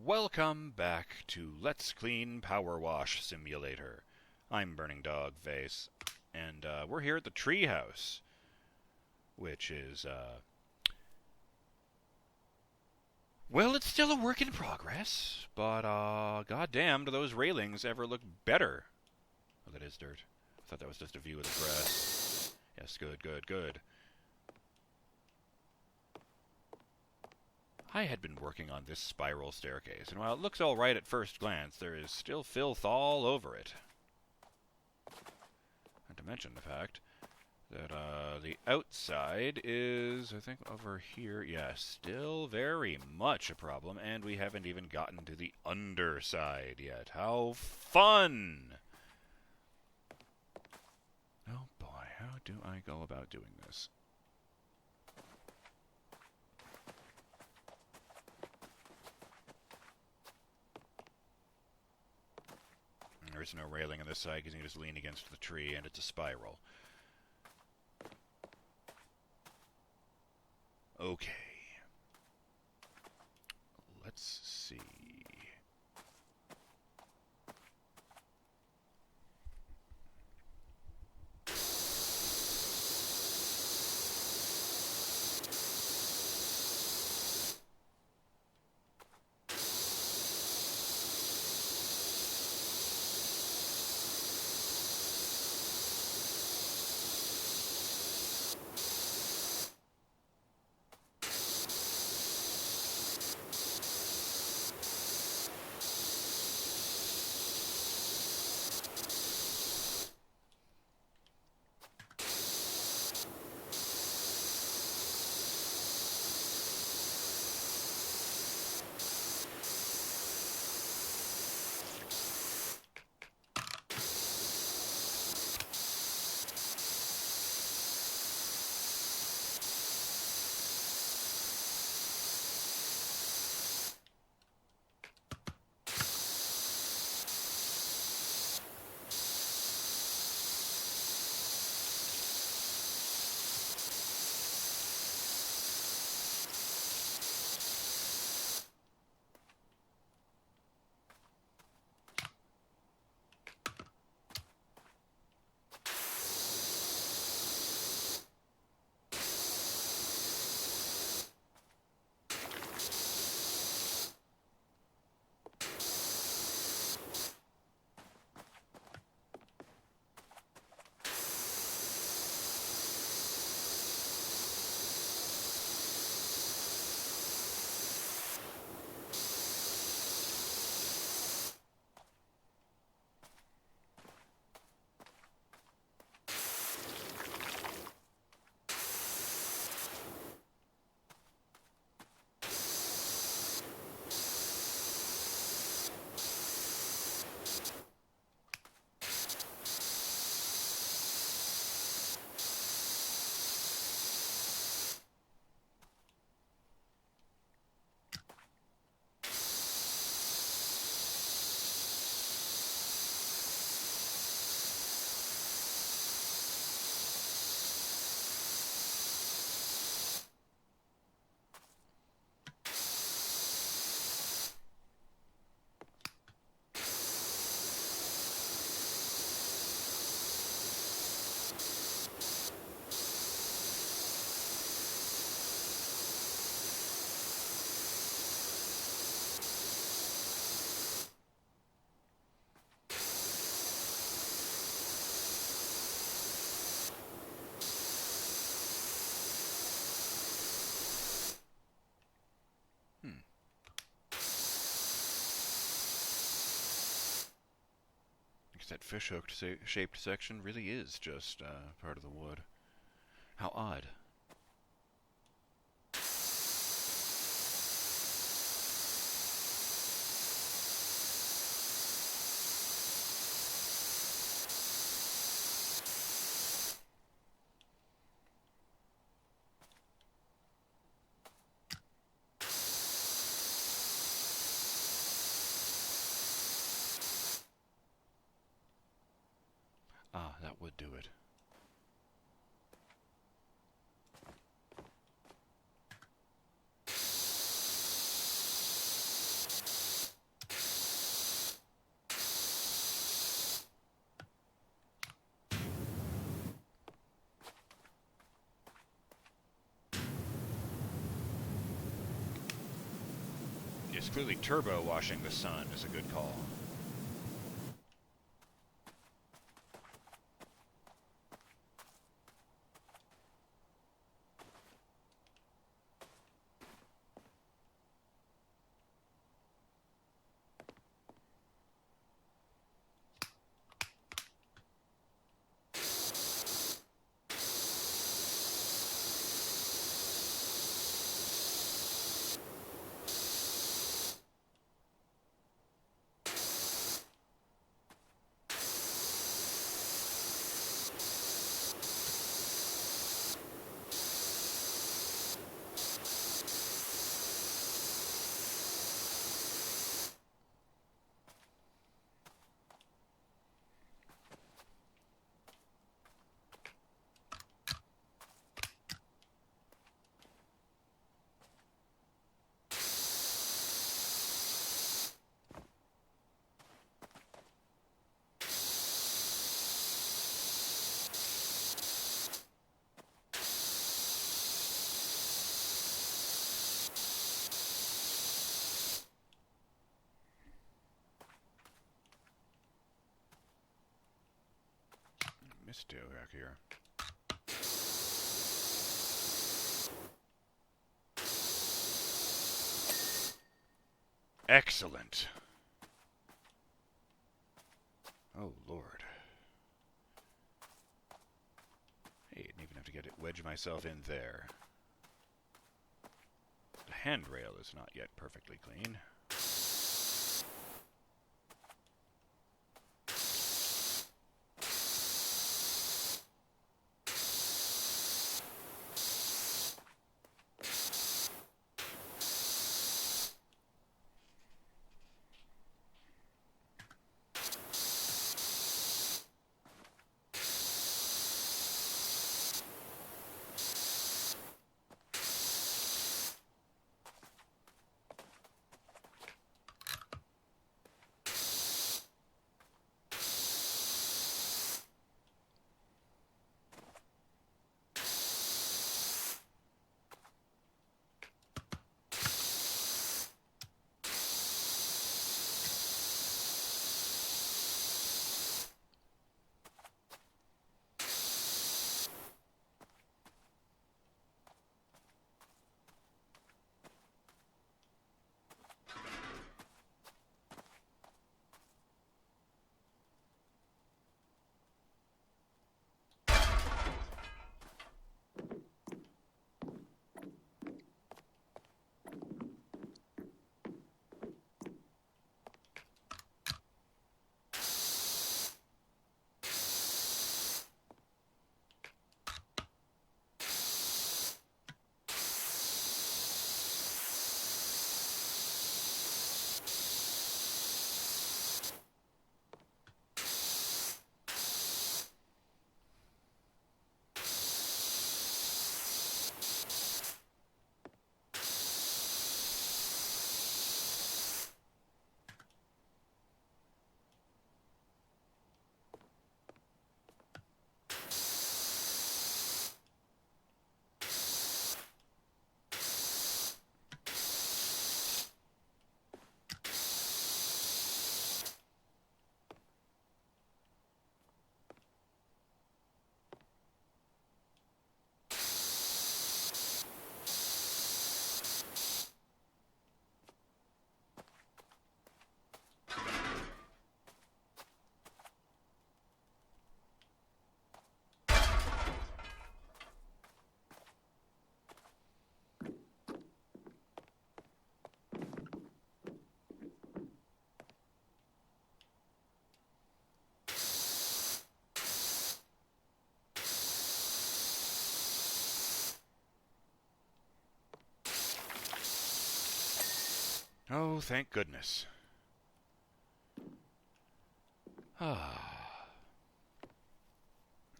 Welcome back to Let's Clean Powerwash Simulator. I'm BurningDogFace, and we're here at the treehouse, which is, well, it's still a work in progress, but, goddamn, do those railings ever look better? Oh, that is dirt. I thought that was just a view of the grass. Yes, good. I had been working on this spiral staircase, and while it looks all right at first glance, there is still filth all over it. Not to mention the fact that the outside is, I think, over here. Yeah, still very much a problem, and we haven't even gotten to the underside yet. How fun! Oh boy, how do I go about doing this? There's no railing on this side because you can just lean against the tree, and it's a spiral. Okay. Let's see. That fish hook shaped section really is just part of the wood. How odd. Ah, that would do it. Yes, clearly turbo washing the sun is a good call. Misto back here. Excellent. Oh, Lord. Hey, didn't even have to get it, wedge myself in there. The handrail is not yet perfectly clean. Oh, thank goodness. I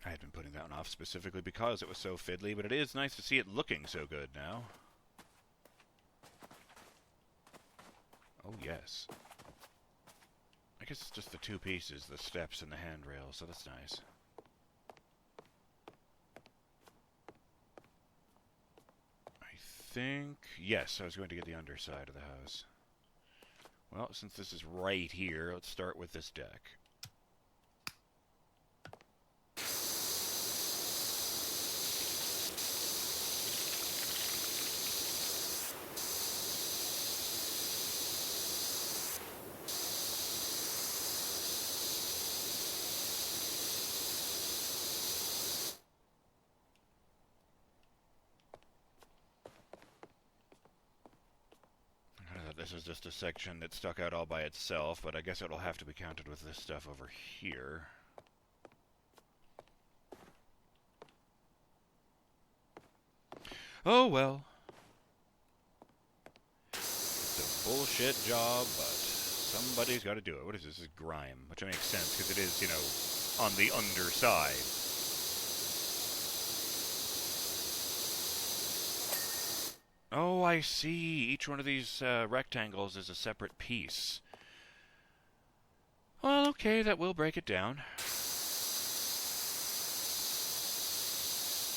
had been putting that one off specifically because it was so fiddly, but it is nice to see it looking so good now. Oh, yes. I guess it's just the two pieces, the steps and the handrail, so that's nice. I think... Yes, I was going to get the underside of the house. Well, since this is right here, let's start with this deck. This is just a section that stuck out all by itself, but I guess it'll have to be counted with this stuff over here. Oh well. It's a bullshit job, but somebody's got to do it. What is this? This is grime, which makes sense because it is, you know, on the underside. Oh, I see. Each one of these rectangles is a separate piece. Well, okay, that will break it down.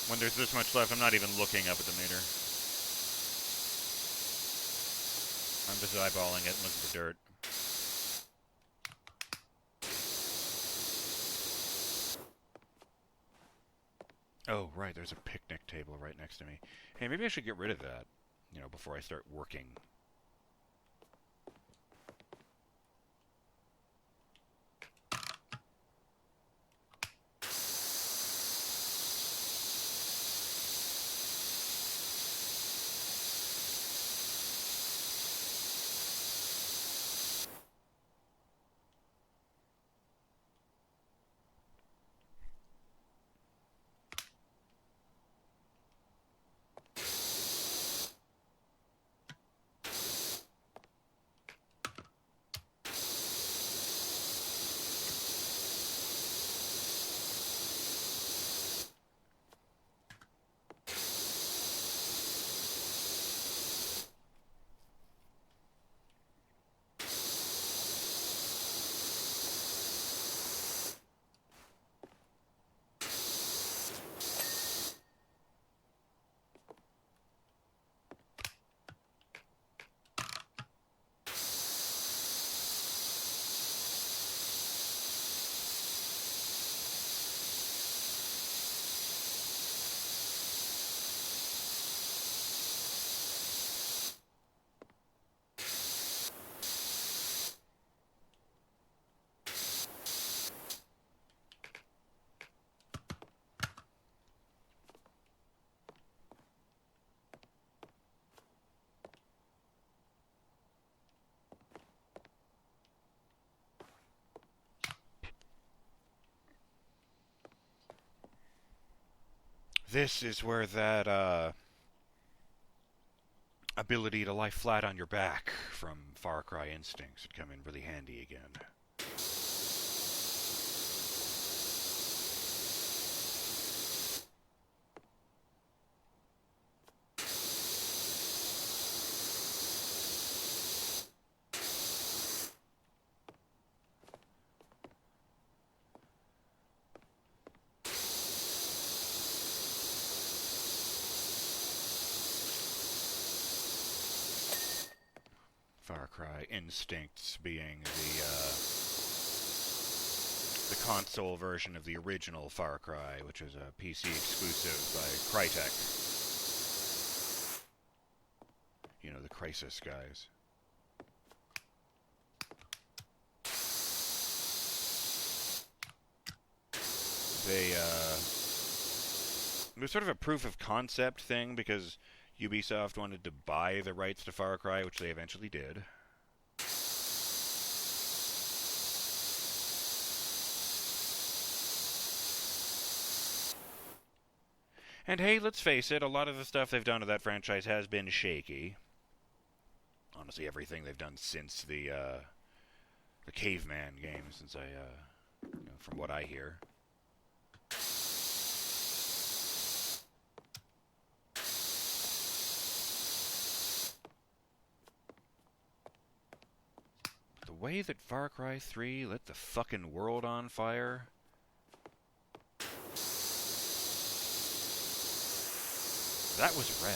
When there's this much left, I'm not even looking up at the meter. I'm just eyeballing it and looking for dirt. Oh, right, there's a picnic table right next to me. Hey, maybe I should get rid of that, you know, before I start working. This is where that, ability to lie flat on your back from Far Cry Instincts would come in really handy again. Far Cry Instincts being the console version of the original Far Cry, which was a PC exclusive by Crytek. You know, the Crysis guys. It was sort of a proof of concept thing because Ubisoft wanted to buy the rights to Far Cry, which they eventually did. And hey, let's face it, a lot of the stuff they've done to that franchise has been shaky. Honestly, everything they've done since the Caveman game, since you know, from what I hear. The way that Far Cry 3 lit the fucking world on fire. That was rad.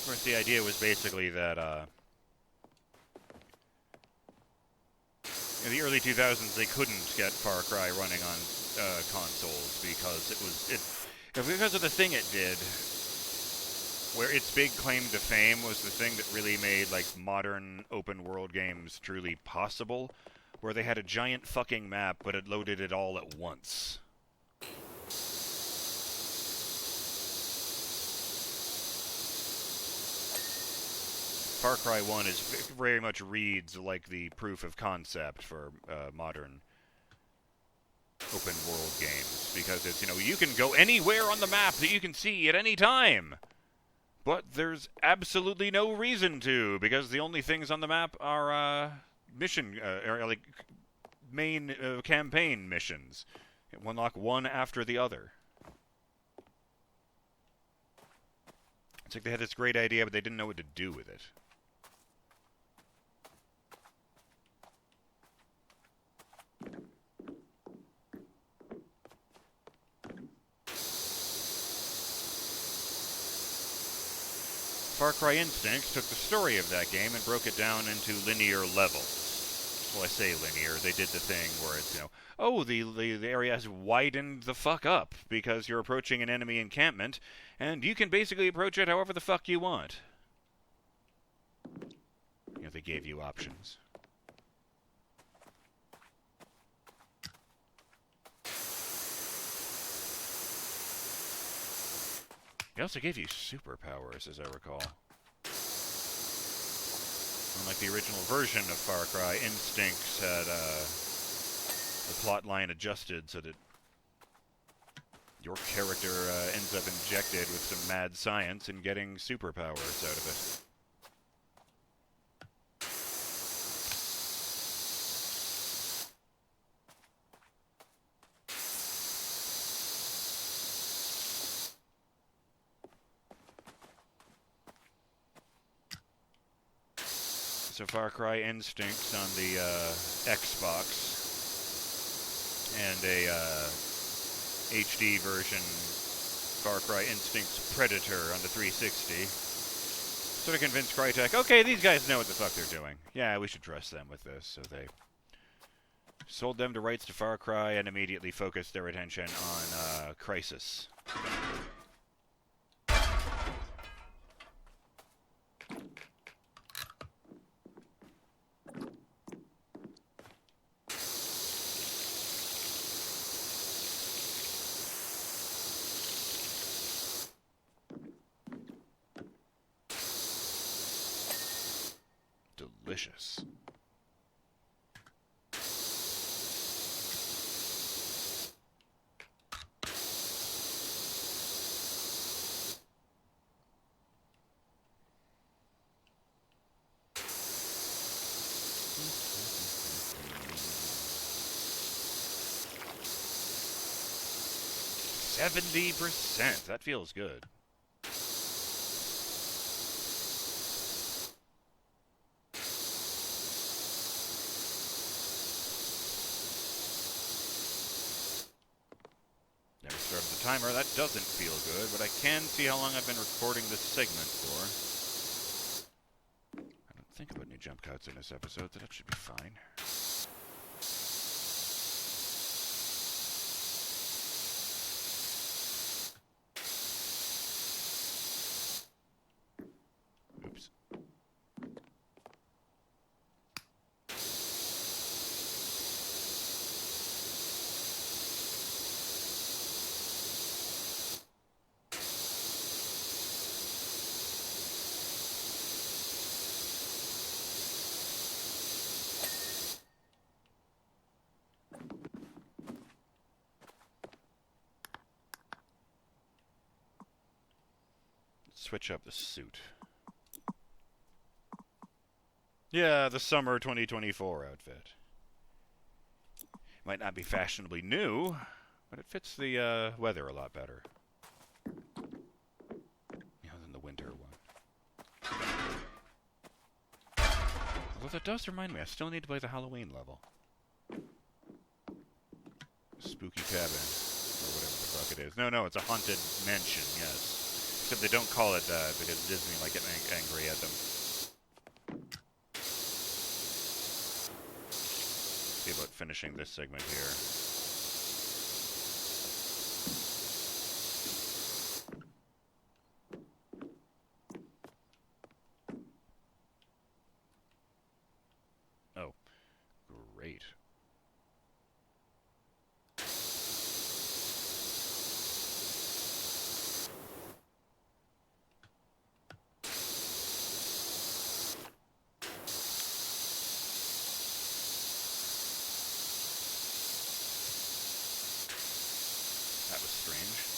course, the idea was basically that, in the early 2000s, they couldn't get Far Cry running on consoles because because of the thing it did, where its big claim to fame was the thing that really made, like, modern open-world games truly possible, where they had a giant fucking map, but it loaded it all at once. Far Cry 1 very much reads like the proof of concept for modern open-world games, because it's, you can go anywhere on the map that you can see at any time. But there's absolutely no reason to, because the only things on the map are main campaign missions. Unlock one after the other. It's like they had this great idea, but they didn't know what to do with it. Far Cry Instincts took the story of that game and broke it down into linear levels. Well, I say linear. They did the thing where it's, oh, the area has widened the fuck up because you're approaching an enemy encampment, and you can basically approach it however the fuck you want. They gave you options. They also gave you superpowers, as I recall. Unlike the original version of Far Cry, Instincts had the plot line adjusted so that your character ends up injected with some mad science and getting superpowers out of it. So Far Cry Instincts on the Xbox, and a HD version Far Cry Instincts Predator on the 360. Sort of convinced Crytek, okay, these guys know what the fuck they're doing. Yeah, we should trust them with this. So they sold them the rights to Far Cry and immediately focused their attention on Crysis. 70%. That feels good. Never started the timer. That doesn't feel good, but I can see how long I've been recording this segment for. I don't think about any jump cuts in this episode, so that should be fine. Switch up the suit. Yeah, the summer 2024 outfit. Might not be fashionably new, but it fits the weather a lot better. Than the winter one. Although that does remind me, I still need to play the Halloween level. Spooky cabin, or whatever the fuck it is. No, it's a haunted mansion, yes. Except they don't call it that because Disney might get angry at them. See about finishing this segment here. Oh, great. That was strange.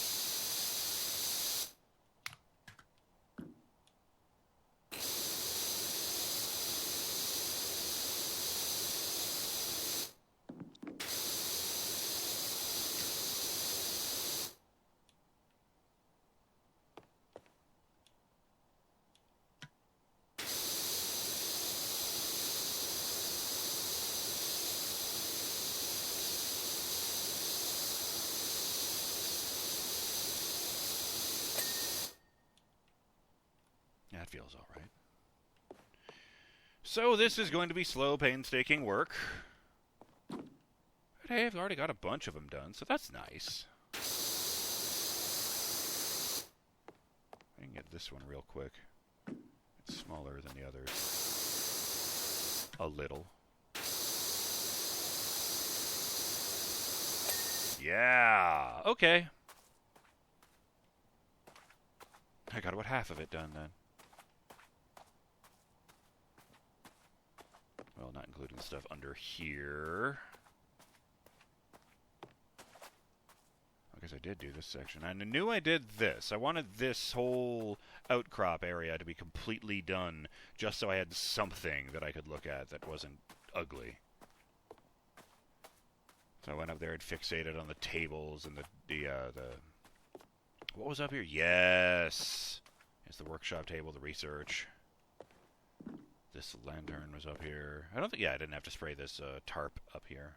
That feels all right. So this is going to be slow, painstaking work. But hey, I've already got a bunch of them done, so that's nice. I can get this one real quick. It's smaller than the others. A little. Yeah! Okay. I got about half of it done then. Well, not including the stuff under here. I guess I did do this section. I knew I did this. I wanted this whole outcrop area to be completely done, just so I had something that I could look at that wasn't ugly. So I went up there and fixated on the tables and the what was up here? Yes! It's the workshop table, the research. This lantern was up here. I don't think, yeah, I didn't have to spray this tarp up here.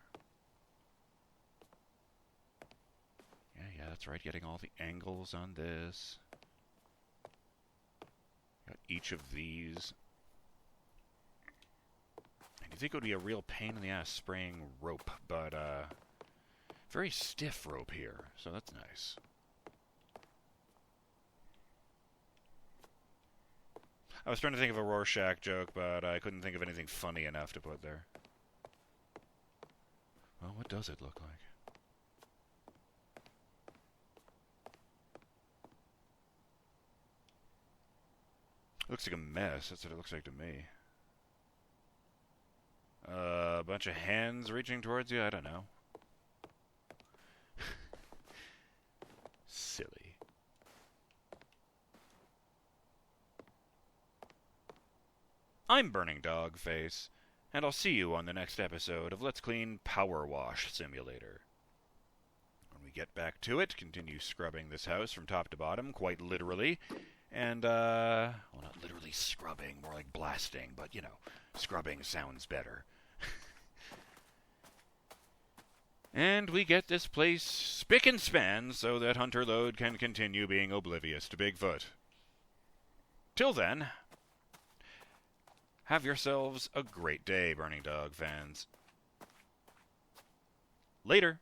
Yeah, that's right, getting all the angles on this. Got each of these. And you think it would be a real pain in the ass spraying rope, but very stiff rope here, so that's nice. I was trying to think of a Rorschach joke, but I couldn't think of anything funny enough to put there. Well, what does it look like? Looks like a mess. That's what it looks like to me. A bunch of hands reaching towards you? I don't know. Silly. I'm BurningDogFace, and I'll see you on the next episode of Let's Clean PowerWash Simulator. When we get back to it, continue scrubbing this house from top to bottom, quite literally, and, well, not literally scrubbing, more like blasting, but, you know, scrubbing sounds better. And we get this place spick and span so that Hunter Lode can continue being oblivious to Bigfoot. Till then, have yourselves a great day, Burning Dog fans. Later.